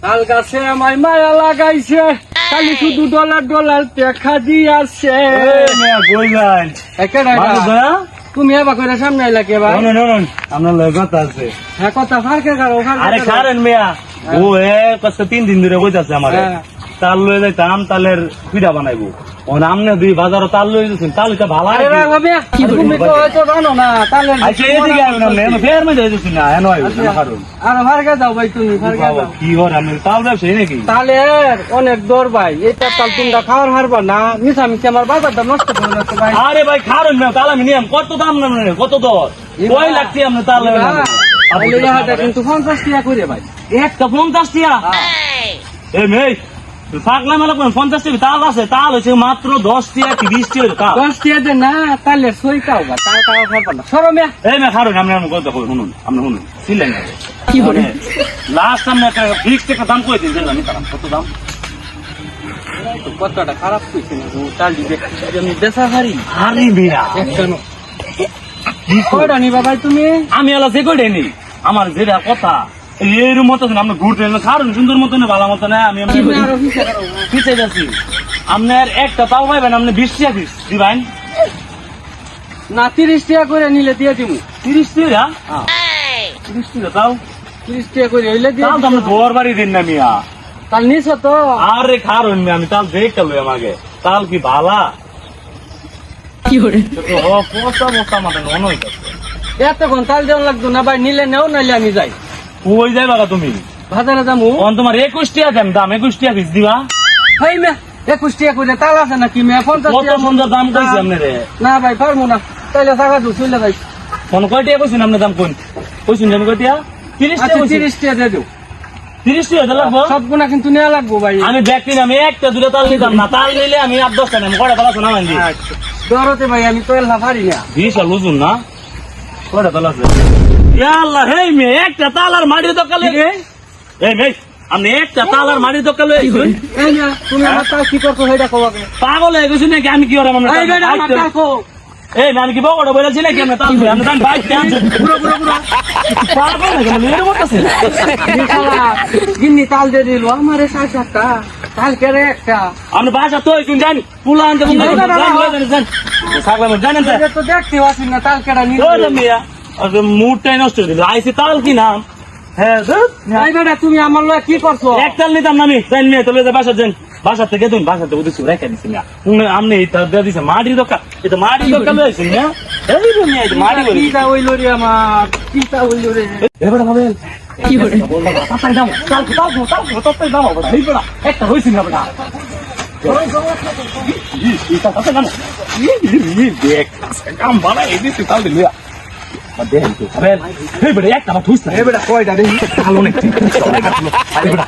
তাল গাছে আমায় মায়া লাগাইছে, খালি শুধু ডলার ডলার দেখা দিয়াছে। কইলেন তুমি এবার করে সামনে আইলা কে ভাই? আপনার লগে কথা আছে। হ্যাঁ কথা ফারকে কারো আরে খারেন মিয়া, ও কষ্ট 3 দিন ধরে কইতাছে আমারে তাল লয়ে যাইতাম, তালের পিঠা বানাইবো। আমনে দুই বাজারও তাল লয়ে যাচ্ছেন, তাল এটা ভালো তুমি তো হয়তো জানো না তালের ফের মধ্যে যাচ্ছি না এন কারণ আর ফারকে যাও ভাই, তুমি ফারকে যাও। কি হর আমি তাল ব্যবসায়ী নাকি? তালের অনেক দর ভাই, এইটা তাল তোমরা খাওয়ার হারবা না, মিশামিশি আমার বাজারটা নষ্ট করে যাচ্ছে ভাই। আরে ভাই খারুন না, তাল আমি নিয়াম কত দাম না, কত দর কই লাগছে আপনি তাল কিন্তু 50 টাকা করে ভাই, একটা 50 টাকা। এ মেয়ে পাগলা মেলা 50 টাকা তাল আছে, তাল হচ্ছে মাত্র 10 টাকা 30 টাকা। 10 টাকা দে না, তালের সই খাও বা তাল খাওয়া হারবা না। সরো মিয়া, এই মেয়ে খারুন, আমি কথা কই শুনুন, আপনি শুনুন ছিলেন না কি বলে লাস্ট আমি একটা ফিক্স একটা দাম কই দিন, জানি তারা কত দাম। কতটা খারাপ কইছে না তাল দিবে আমি বেচা হারি হারি বিয়া একটা কি কইরা নিবা ভাই তুমি? আমি আলা যে কইডে নি আমার যেটা কথা এর মত না, আপনি ঘুরতে খারুন সুন্দর মত না, ভালো মত না। আমি আরো পিছে যাচ্ছি, আপনার একটা তাও পাইবেন, আপনি 20 টাকা পিস দিবেন না? 30 টাকা করে নিলে দিয়ে দিমু। 30 টাকা? 30 টাকা তাও 30 টাকা করে হইলে দিয়ে তাও তো আপনি ঘর বাড়ি দিন না মিয়া। তাল নিছো তো? আরে খারুন মিয়া, আমি তাল দেখতে লই আমাকে তাল কি ভালা কি করে পোস্তা মোস্তা মাথা মনে হইতাছে। এতক্ষণ তাল দেওয়া লাগতো না ভাই, নিলে নেও নাইলে আমি যাই। কই যাই বাবা তুমি? বাজারে যাবো। তোমার 21 টাকা দেন দাম, 21 টাকা পিস দিবা। ভাই মিয়া 21 টাকা করে তাল আছে নাকি মিয়া? 50 কত টাকা সুন্দর দাম কইছি আপনারে। না ভাই পারবো না, তাইলে টাকা দু চলে যাই। কোন কয় টাকা কইছেন আপনার দাম কোন কইছেন আমি কয় টাকা? 30 টাকা। 30 টাকা দিয়ে দিও। 30 টাকা লাগবো? সবগুলা কিন্তু নেওয়া লাগবো ভাই। আমি ব্যক্তি আমি একটা দুটো তাল নিতাম না, তাল নিলে আমি 8-10 টাকা নেব। কয়টা তাল আছে না মানজি? দরতে ভাই আমি তো এলা পারি না। বিশাল লুজুন না, কয়টা তাল আছে? ইয়া আল্লাহ, হেই মে একটা তাল আর মাটির দোকানে। এই মে আপনি একটা তাল আর মাটির দোকানে লইছেন? এই না তুমি আমার তাল কি করছো সেটা কও আগে। পাগল হয়ে গেছেন নাকি? আমি কি ওরা মনে এই বেটা আমার তাল কো। এই আমি কি বড় বলেছি নাকি আমি তাল আমি তাল ভাই পুরো পুরো পুরো পাগল হয়ে গেল মেরে মত আছে। গিন্নি তাল দিয়ে দিল আমারে 60-70 তাল কেরে একটা। আপনি বাসা তো শুন জানি পুলা আনতে জানেন জানেন এটা তো দেখতে পাচ্ছি না তাল কেডা নিল। ওরে মিয়া মুডটাই নষ্ট করে দিল। আইসি তাল কি নাম? হ্যাঁ এই বেটা তুমি আমার লয় কি করছো? এক তাল নিতাম না আমি, তাই নিয়ে চলে যা বাসা যান। বাসা থেকে তুমি বাসাতে উঠেছি রেখে দিচ্ছি না আপনি এটা দিয়ে দিচ্ছে মাটির দোকান। এটা মাটির দোকান লয়েছেন না? এই মিয়া এটা মাটি করে কিটা হইল রে আমার, কিটা হইল রে। এবারে হবে কি করে তাই দাও তাল তাল তাল তাল দাও বাবা এই বড় একটা হইছে না বাবা। এটা কত দাম? দেখ কাম বাবা এই দিতে তাল দিলয়া দেখেন তো খাবেন। এই বড় একটা আমার ঠুসতা। এই বড় কয়টা দেখি ভালো নেই। এই বড়